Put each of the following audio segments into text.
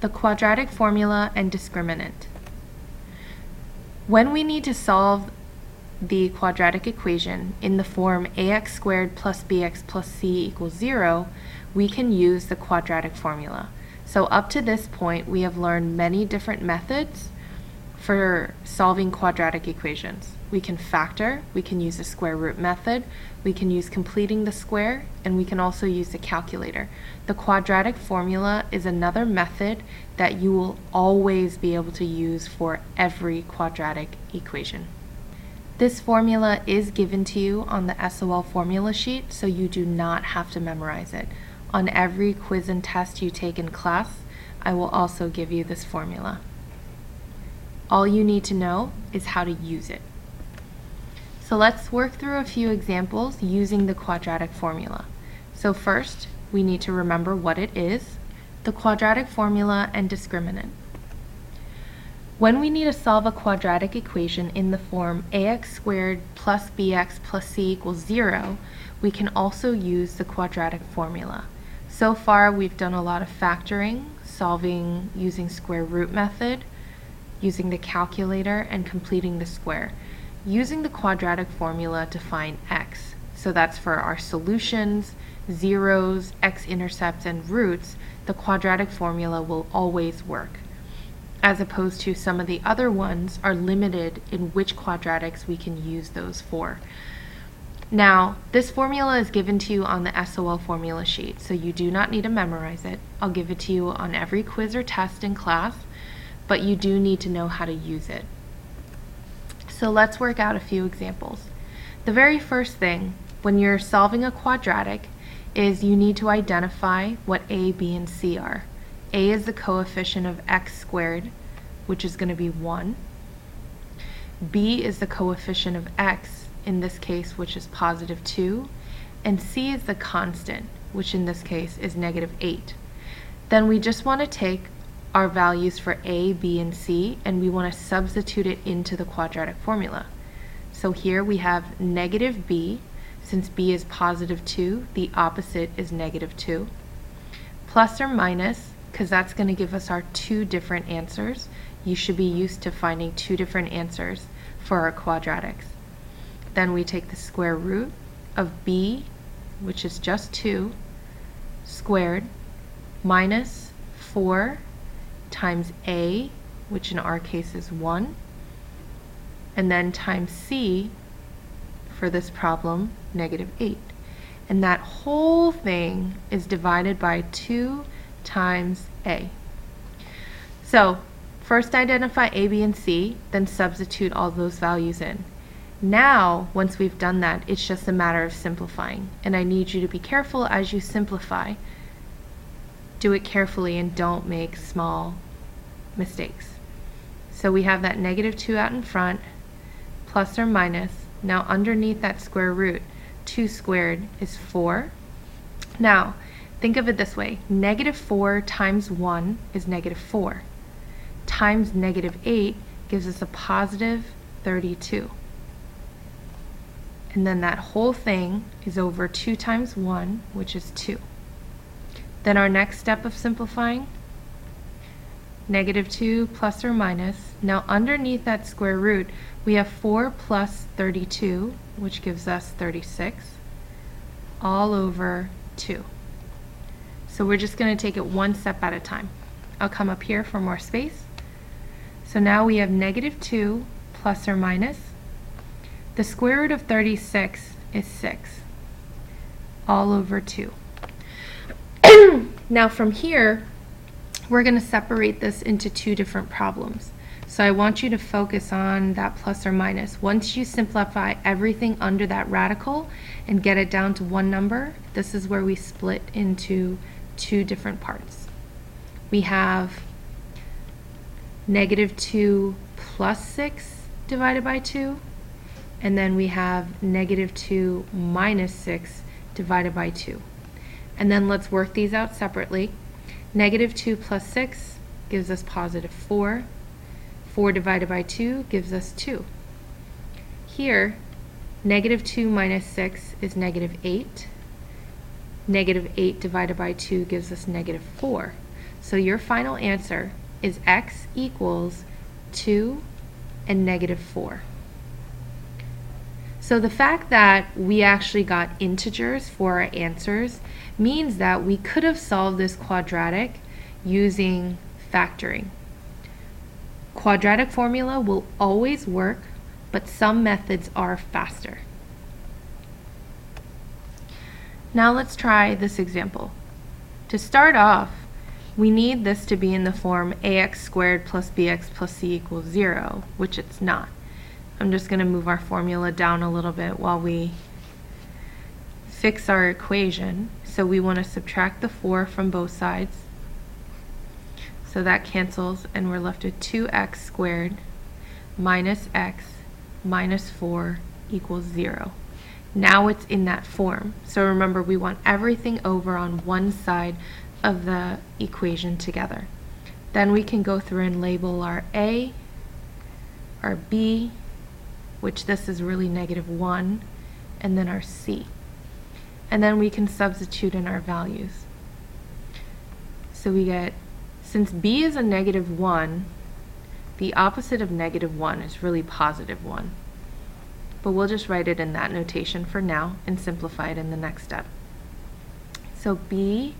the quadratic formula and discriminant. When we need to solve the quadratic equation in the form ax squared plus bx plus c equals 0, we can use the quadratic formula. So up to this point, we have learned many different methods for solving quadratic equations. We can factor, we can use the square root method, we can use completing the square, and we can also use the calculator. The quadratic formula is another method that you will always be able to use for every quadratic equation. This formula is given to you on the SOL formula sheet, so you do not have to memorize it. On every quiz and test you take in class, I will also give you this formula. All you need to know is how to use it. So let's work through a few examples using the quadratic formula. So first, we need to remember what it is, the quadratic formula and discriminant. When we need to solve a quadratic equation in the form ax squared plus bx plus c equals 0, we can also use the quadratic formula. So far, we've done a lot of factoring, solving using square root method, using the calculator, and completing the square. Using the quadratic formula to find x, so that's for our solutions, zeros, x-intercepts, and roots, the quadratic formula will always work, as opposed to some of the other ones are limited in which quadratics we can use those for. Now, this formula is given to you on the SOL formula sheet, so you do not need to memorize it. I'll give it to you on every quiz or test in class, but you do need to know how to use it. So let's work out a few examples. The very first thing when you're solving a quadratic is you need to identify what a, b, and c are. A is the coefficient of x squared, which is going to be 1. B is the coefficient of x, in this case, which is positive 2. And c is the constant, which in this case is negative 8. Then we just want to take our values for a, b, and c, and we want to substitute it into the quadratic formula. So here we have negative b. Since b is positive 2, the opposite is negative 2. Plus or minus, because that's going to give us our two different answers. You should be used to finding two different answers for our quadratics. Then we take the square root of b, which is just 2, squared, minus 4 times a, which in our case is 1, and then times c, for this problem, negative 8. And that whole thing is divided by 2 times a. So first identify a, b, and c, then substitute all those values in. Now, once we've done that, it's just a matter of simplifying. And I need you to be careful as you simplify. Do it carefully and don't make small mistakes. So we have that negative 2 out in front, plus or minus. Now underneath that square root, 2 squared is 4. Now, think of it this way. Negative 4 times 1 is negative 4. Times negative 8 gives us a positive 32. And then that whole thing is over 2 times 1, which is 2. Then our next step of simplifying, negative 2 plus or minus. Now underneath that square root, we have 4 plus 32, which gives us 36, all over 2. So we're just going to take it one step at a time. I'll come up here for more space. So now we have negative 2 plus or minus. The square root of 36 is 6, all over 2. Now from here, we're going to separate this into two different problems. So I want you to focus on that plus or minus. Once you simplify everything under that radical and get it down to one number, this is where we split into two different parts. We have negative 2 plus 6 divided by 2, and then we have negative 2 minus 6 divided by 2. And then let's work these out separately. Negative 2 plus 6 gives us positive 4. 4 divided by 2 gives us 2. Here, negative 2 minus 6 is negative 8. Negative 8 divided by 2 gives us negative 4. So your final answer is x equals 2 and negative 4. So the fact that we actually got integers for our answers means that we could have solved this quadratic using factoring. Quadratic formula will always work, but some methods are faster. Now let's try this example. To start off, we need this to be in the form ax squared plus bx plus c equals 0, which it's not. I'm just going to move our formula down a little bit while we fix our equation. So we want to subtract the 4 from both sides. So that cancels, and we're left with 2x squared minus x minus 4 equals 0. Now it's in that form. So remember, we want everything over on one side of the equation together. Then we can go through and label our a, our b, which this is really -1, and then our c. And then we can substitute in our values. So we get, since b is a -1, the opposite of -1 is really +1. But we'll just write it in that notation for now and simplify it in the next step. So b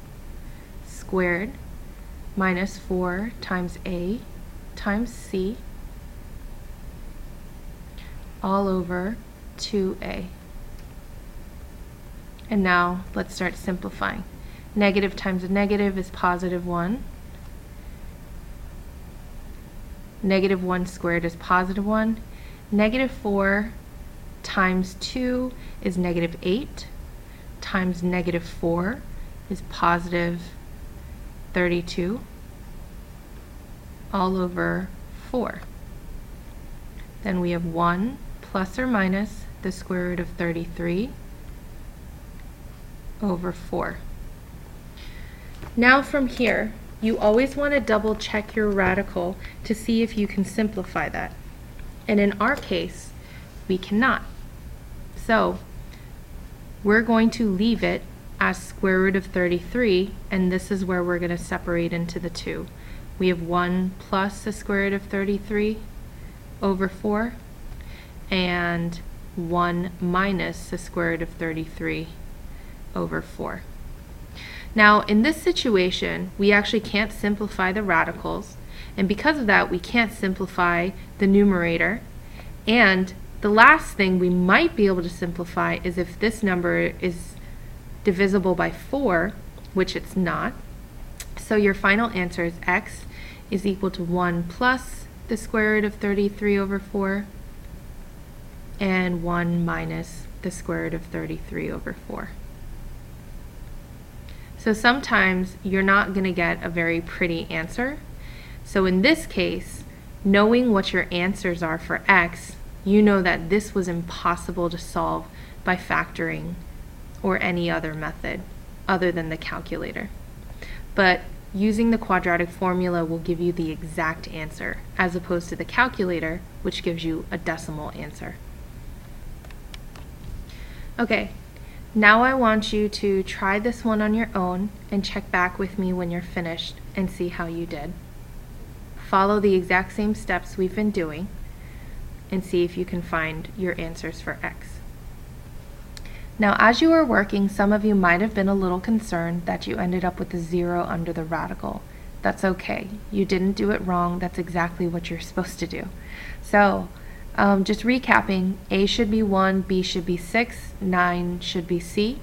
squared minus 4 times a times c all over 2a. And now let's start simplifying. Negative times a negative is +1. -1 squared is +1. -4 times 2 is -8. Times -4 is +32 all over 4. Then we have 1 plus or minus the square root of 33 over 4. Now from here, you always want to double check your radical to see if you can simplify that. And in our case, we cannot. So we're going to leave it as square root of 33, and this is where we're going to separate into the two. We have 1 plus the square root of 33 over 4, and 1 minus the square root of 33 over 4. Now, in this situation, we actually can't simplify the radicals, and because of that, we can't simplify the numerator. And the last thing we might be able to simplify is if this number is divisible by 4, which it's not. So your final answer is x is equal to 1 plus the square root of 33 over 4, and 1 minus the square root of 33 over 4. So sometimes you're not going to get a very pretty answer. So in this case, knowing what your answers are for x, you know that this was impossible to solve by factoring or any other method other than the calculator. But using the quadratic formula will give you the exact answer, as opposed to the calculator, which gives you a decimal answer. Okay. Now I want you to try this one on your own and check back with me when you're finished and see how you did. Follow the exact same steps we've been doing and see if you can find your answers for x. Now, as you were working, some of you might have been a little concerned that you ended up with a 0 under the radical. That's okay. You didn't do it wrong. That's exactly what you're supposed to do. So, just recapping, a should be 1, b should be 6, 9 should be c.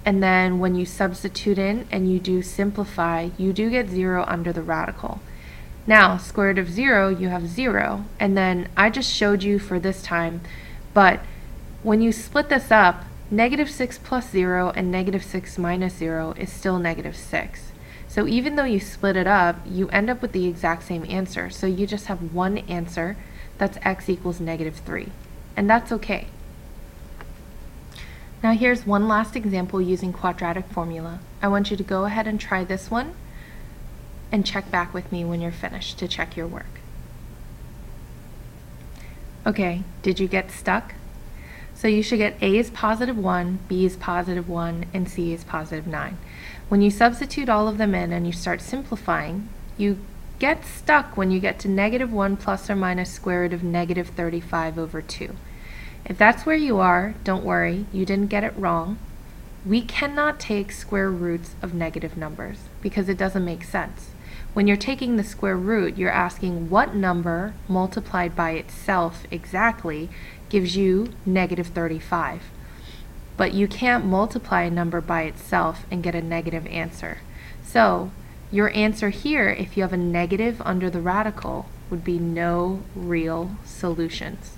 And then when you substitute in and you do simplify, you do get 0 under the radical. Now, square root of 0, you have 0. And then I just showed you for this time, but when you split this up, -6 plus 0 and -6 minus 0 is still -6. So even though you split it up, you end up with the exact same answer. So you just have one answer. That's x equals -3, and that's okay. Now here's one last example using quadratic formula. I want you to go ahead and try this one and check back with me when you're finished to check your work. Okay, did you get stuck? So you should get A is positive 1, B is positive 1, and C is positive 9. When you substitute all of them in and you start simplifying, you get stuck when you get to negative 1 plus or minus square root of negative 35 over 2. If that's where you are, don't worry, you didn't get it wrong. We cannot take square roots of negative numbers because it doesn't make sense. When you're taking the square root, you're asking what number multiplied by itself exactly gives you negative 35. But you can't multiply a number by itself and get a negative answer. So your answer here, if you have a negative under the radical, would be no real solutions.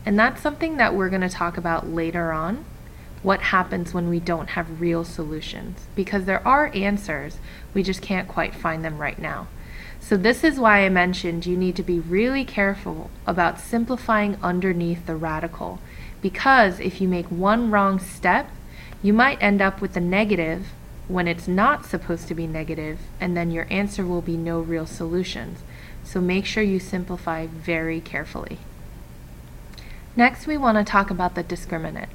And that's something that we're going to talk about later on, what happens when we don't have real solutions. Because there are answers, we just can't quite find them right now. So this is why I mentioned you need to be really careful about simplifying underneath the radical. Because if you make one wrong step, you might end up with a negative when it's not supposed to be negative, and then your answer will be no real solutions. So make sure you simplify very carefully. Next, we want to talk about the discriminant.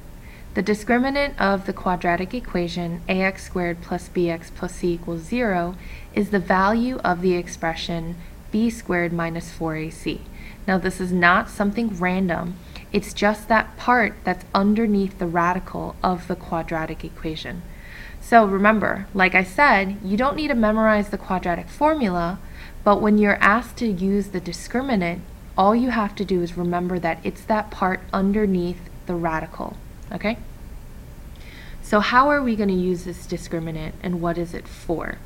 The discriminant of the quadratic equation ax squared plus bx plus c equals 0 is the value of the expression b squared minus 4ac. Now this is not something random, it's just that part that's underneath the radical of the quadratic equation. So remember, like I said, you don't need to memorize the quadratic formula, but when you're asked to use the discriminant, all you have to do is remember that it's that part underneath the radical, okay? So how are we going to use this discriminant and what is it for?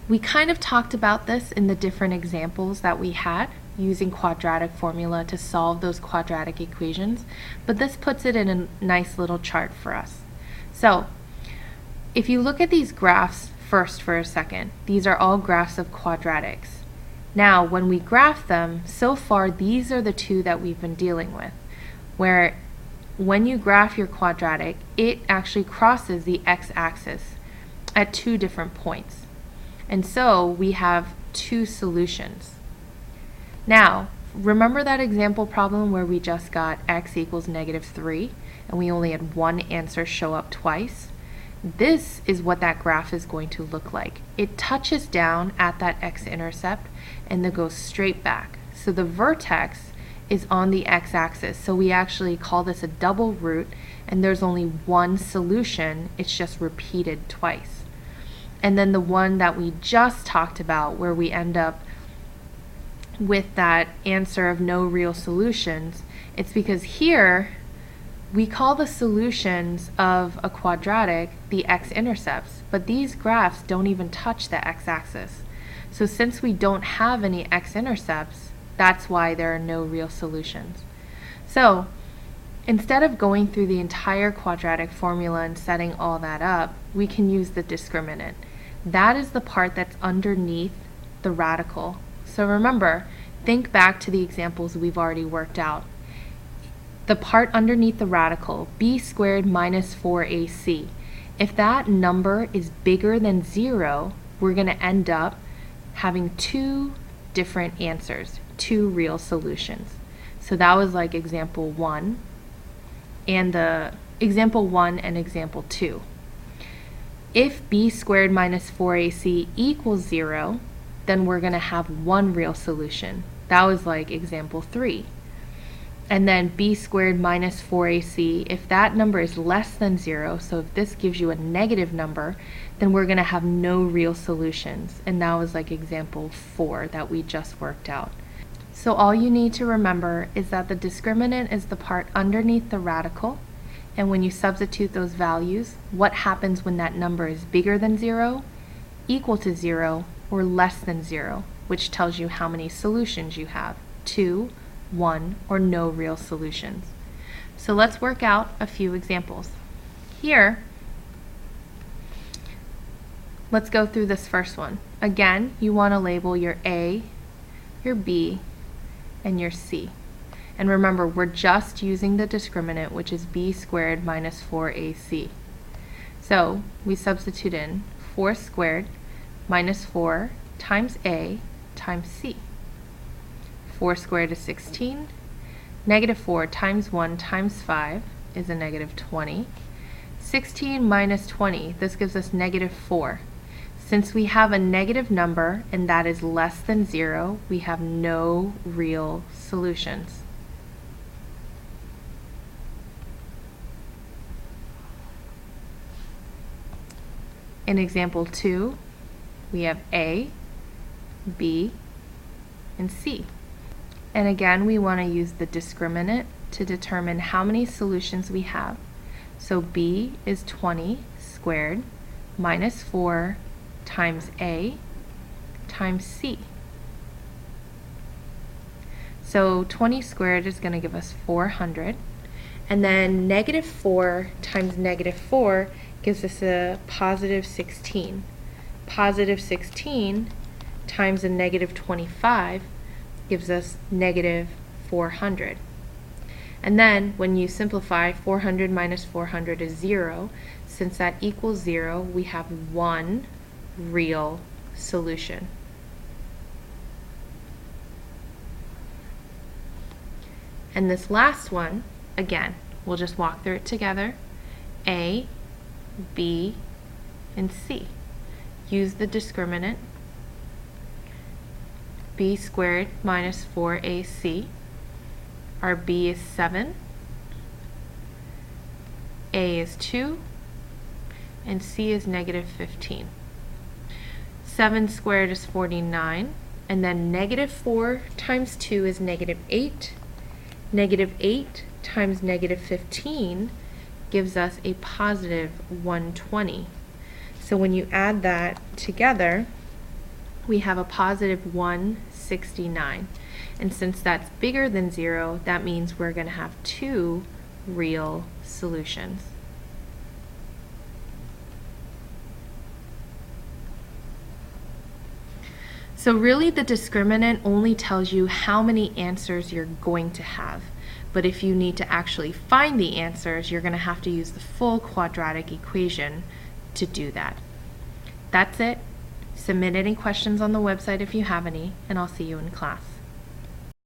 We kind of talked about this in the different examples that we had using quadratic formula to solve those quadratic equations, but this puts it in a nice little chart for us. So if you look at these graphs first for a second, these are all graphs of quadratics. Now, when we graph them, so far these are the two that we've been dealing with, where when you graph your quadratic, it actually crosses the x-axis at two different points. And so we have two solutions. Now, remember that example problem where we just got x equals negative 3 and we only had one answer show up twice? This is what that graph is going to look like. It touches down at that x-intercept and then goes straight back. So the vertex is on the x-axis. So we actually call this a double root, and there's only one solution. It's just repeated twice. And then the one that we just talked about, where we end up with that answer of no real solutions, it's because here we call the solutions of a quadratic the x-intercepts, but these graphs don't even touch the x-axis. So since we don't have any x-intercepts, that's why there are no real solutions. So instead of going through the entire quadratic formula and setting all that up, we can use the discriminant. That is the part that's underneath the radical. So remember, think back to the examples we've already worked out. The part underneath the radical, b squared minus 4ac. If that number is bigger than 0, we're going to end up having two different answers, two real solutions. So that was like example 1 and example 1 and example 2. If b squared minus 4ac equals 0, then we're going to have one real solution. That was like example 3. And then b squared minus 4ac, if that number is less than 0, so if this gives you a negative number, then we're going to have no real solutions. And that was like example 4 that we just worked out. So all you need to remember is that the discriminant is the part underneath the radical, and when you substitute those values, what happens when that number is bigger than 0, equal to 0, or less than 0, which tells you how many solutions you have, 2, 1, or no real solutions. So let's work out a few examples. Here, let's go through this first one. Again, you want to label your A, your B, and your C. And remember, we're just using the discriminant, which is b squared minus 4ac. So we substitute in 4 squared minus 4 times A times C. 4 squared is 16. Negative 4 times 1 times 5 is a negative 20. 16 minus 20, this gives us negative 4. Since we have a negative number and that is less than 0, we have no real solutions. In example 2, we have A, B, and C. And again, we want to use the discriminant to determine how many solutions we have. So B is 20 squared minus 4 times A times C. So 20 squared is going to give us 400. And then negative 4 times negative 4 gives us a positive 16. Positive 16 times a negative 25 gives us negative 400. And then when you simplify, 400 minus 400 is 0. Since that equals 0, we have one real solution. And this last one, again, we'll just walk through it together. A, B, and C. Use the discriminant. B squared minus 4AC. Our B is 7. A is 2. And C is negative 15. 7 squared is 49. And then negative 4 times 2 is negative 8. Negative 8 times negative 15 gives us a positive 120. So when you add that together, we have a positive 169. And since that's bigger than 0, that means we're going to have two real solutions. So really the discriminant only tells you how many answers you're going to have. But if you need to actually find the answers, you're going to have to use the full quadratic equation to do that. That's it. Submit any questions on the website if you have any, and I'll see you in class.